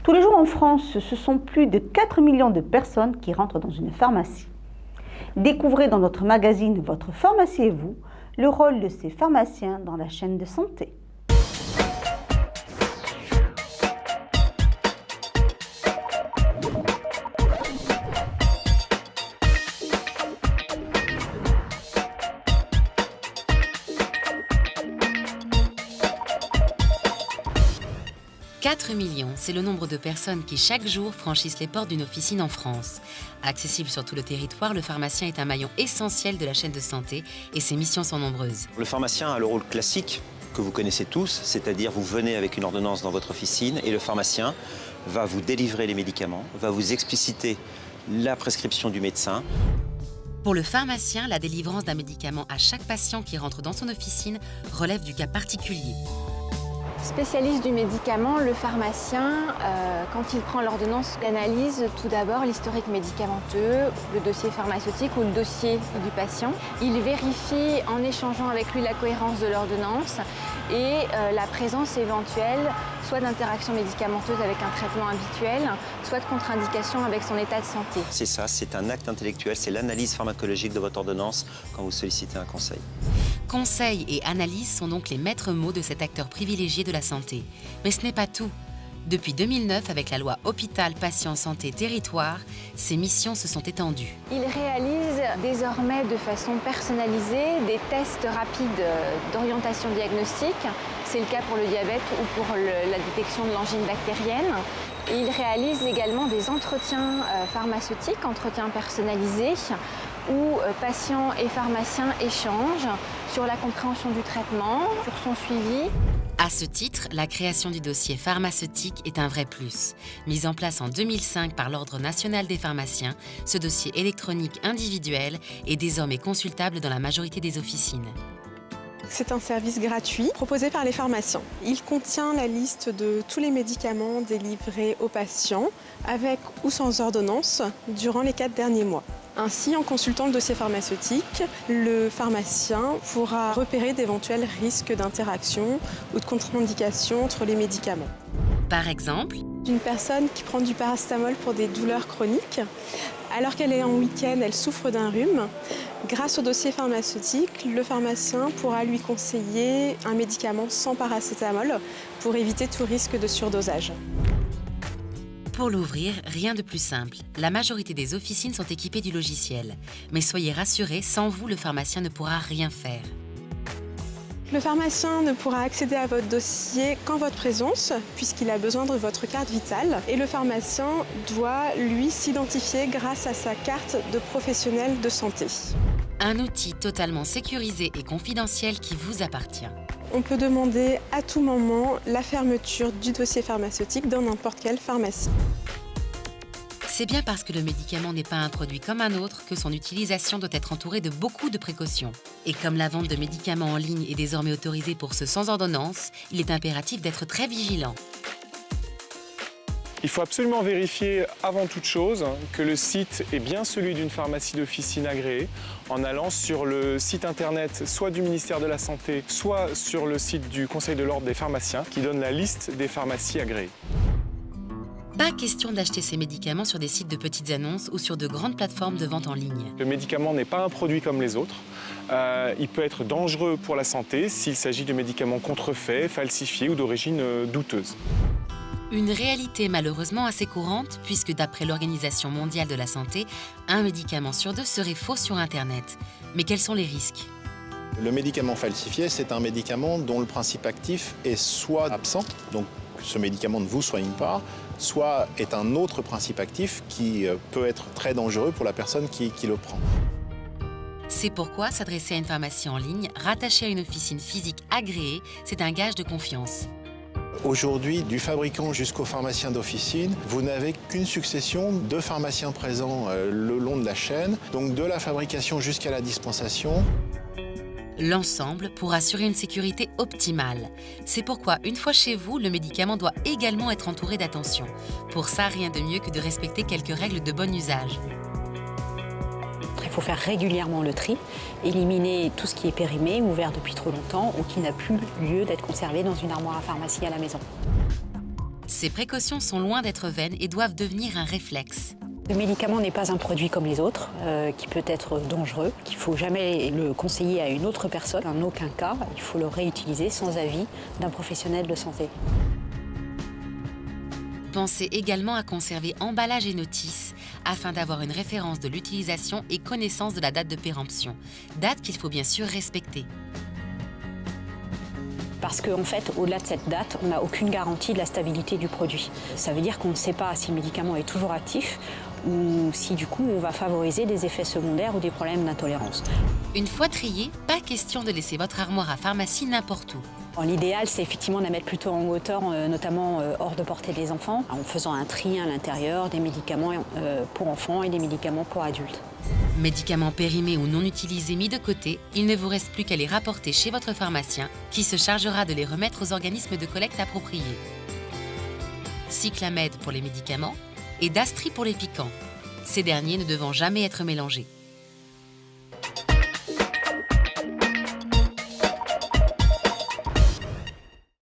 Tous les jours en France, ce sont plus de 4 millions de personnes qui rentrent dans une pharmacie. Découvrez dans notre magazine Votre pharmacie et vous, le rôle de ces pharmaciens dans la chaîne de santé. « 4 millions, c'est le nombre de personnes qui chaque jour franchissent les portes d'une officine en France. Accessible sur tout le territoire, le pharmacien est un maillon essentiel de la chaîne de santé et ses missions sont nombreuses. Le pharmacien a le rôle classique que vous connaissez tous, c'est-à-dire vous venez avec une ordonnance dans votre officine et le pharmacien va vous délivrer les médicaments, va vous expliciter la prescription du médecin. Pour le pharmacien, la délivrance d'un médicament à chaque patient qui rentre dans son officine relève du cas particulier. Spécialiste du médicament, le pharmacien, quand il prend l'ordonnance, analyse tout d'abord l'historique médicamenteux, le dossier pharmaceutique ou le dossier du patient. Il vérifie en échangeant avec lui la cohérence de l'ordonnance et la présence éventuelle soit d'interactions médicamenteuses avec un traitement habituel, soit de contre-indication avec son état de santé. C'est ça, c'est un acte intellectuel, c'est l'analyse pharmacologique de votre ordonnance quand vous sollicitez un conseil. Conseil et analyse sont donc les maîtres mots de cet acteur privilégié de la santé. Mais ce n'est pas tout. Depuis 2009, avec la loi Hôpital, Patient, Santé, Territoire, ces missions se sont étendues. Il réalise désormais de façon personnalisée des tests rapides d'orientation diagnostique. C'est le cas pour le diabète ou pour la détection de l'angine bactérienne. Et il réalise également des entretiens pharmaceutiques, entretiens personnalisés, où patients et pharmaciens échangent sur la compréhension du traitement, sur son suivi. À ce titre, la création du dossier pharmaceutique est un vrai plus. Mis en place en 2005 par l'Ordre national des pharmaciens, ce dossier électronique individuel est désormais consultable dans la majorité des officines. C'est un service gratuit proposé par les pharmaciens. Il contient la liste de tous les médicaments délivrés aux patients, avec ou sans ordonnance, durant les 4 derniers mois. Ainsi, en consultant le dossier pharmaceutique, le pharmacien pourra repérer d'éventuels risques d'interaction ou de contre-indication entre les médicaments. Par exemple, Une personne qui prend du paracétamol pour des douleurs chroniques, alors qu'elle est en week-end, elle souffre d'un rhume. Grâce au dossier pharmaceutique, le pharmacien pourra lui conseiller un médicament sans paracétamol pour éviter tout risque de surdosage. pour l'ouvrir, rien de plus simple. La majorité des officines sont équipées du logiciel. Mais soyez rassurés, sans vous, le pharmacien ne pourra rien faire. Le pharmacien ne pourra accéder à votre dossier qu'en votre présence, puisqu'il a besoin de votre carte vitale. Et le pharmacien doit, lui, s'identifier grâce à sa carte de professionnel de santé. Un outil totalement sécurisé et confidentiel qui vous appartient. On peut demander à tout moment la fermeture du dossier pharmaceutique dans n'importe quelle pharmacie. C'est bien parce que le médicament n'est pas un produit comme un autre que son utilisation doit être entourée de beaucoup de précautions. Et comme la vente de médicaments en ligne est désormais autorisée pour ceux sans ordonnance, il est impératif d'être très vigilant. Il faut absolument vérifier avant toute chose que le site est bien celui d'une pharmacie d'officine agréée en allant sur le site internet soit du ministère de la Santé, soit sur le site du Conseil de l'Ordre des pharmaciens qui donne la liste des pharmacies agréées. Pas question d'acheter ces médicaments sur des sites de petites annonces ou sur de grandes plateformes de vente en ligne. Le médicament n'est pas un produit comme les autres. Il peut être dangereux pour la santé s'il s'agit de médicaments contrefaits, falsifiés ou d'origine douteuse. Une réalité malheureusement assez courante puisque d'après l'Organisation mondiale de la santé, un médicament sur 2 serait faux sur Internet. Mais quels sont les risques ? Le médicament falsifié, c'est un médicament dont le principe actif est soit absent, donc ce médicament ne vous soigne pas, soit est un autre principe actif qui peut être très dangereux pour la personne qui le prend. C'est pourquoi s'adresser à une pharmacie en ligne, rattachée à une officine physique agréée, c'est un gage de confiance. Aujourd'hui, du fabricant jusqu'au pharmacien d'officine, vous n'avez qu'une succession de pharmaciens présents le long de la chaîne, donc de la fabrication jusqu'à la dispensation. L'ensemble pour assurer une sécurité optimale. C'est pourquoi, une fois chez vous, le médicament doit également être entouré d'attention. Pour ça, rien de mieux que de respecter quelques règles de bon usage. Il faut faire régulièrement le tri, éliminer tout ce qui est périmé, ouvert depuis trop longtemps ou qui n'a plus lieu d'être conservé dans une armoire à pharmacie à la maison. Ces précautions sont loin d'être vaines et doivent devenir un réflexe. Le médicament n'est pas un produit comme les autres, qui peut être dangereux, qu'il ne faut jamais le conseiller à une autre personne. En aucun cas, il faut le réutiliser sans avis d'un professionnel de santé. Pensez également à conserver emballage et notices afin d'avoir une référence de l'utilisation et connaissance de la date de péremption, date qu'il faut bien sûr respecter. Parce qu'en fait, au-delà de cette date, on n'a aucune garantie de la stabilité du produit. Ça veut dire qu'on ne sait pas si le médicament est toujours actif ou si du coup on va favoriser des effets secondaires ou des problèmes d'intolérance. Une fois trié, pas question de laisser votre armoire à pharmacie n'importe où. L'idéal, c'est effectivement de la mettre plutôt en hauteur, notamment hors de portée des enfants, en faisant un tri à l'intérieur des médicaments pour enfants et des médicaments pour adultes. Médicaments périmés ou non utilisés mis de côté, il ne vous reste plus qu'à les rapporter chez votre pharmacien qui se chargera de les remettre aux organismes de collecte appropriés. Cyclamède pour les médicaments et Dastri pour les piquants, ces derniers ne devant jamais être mélangés.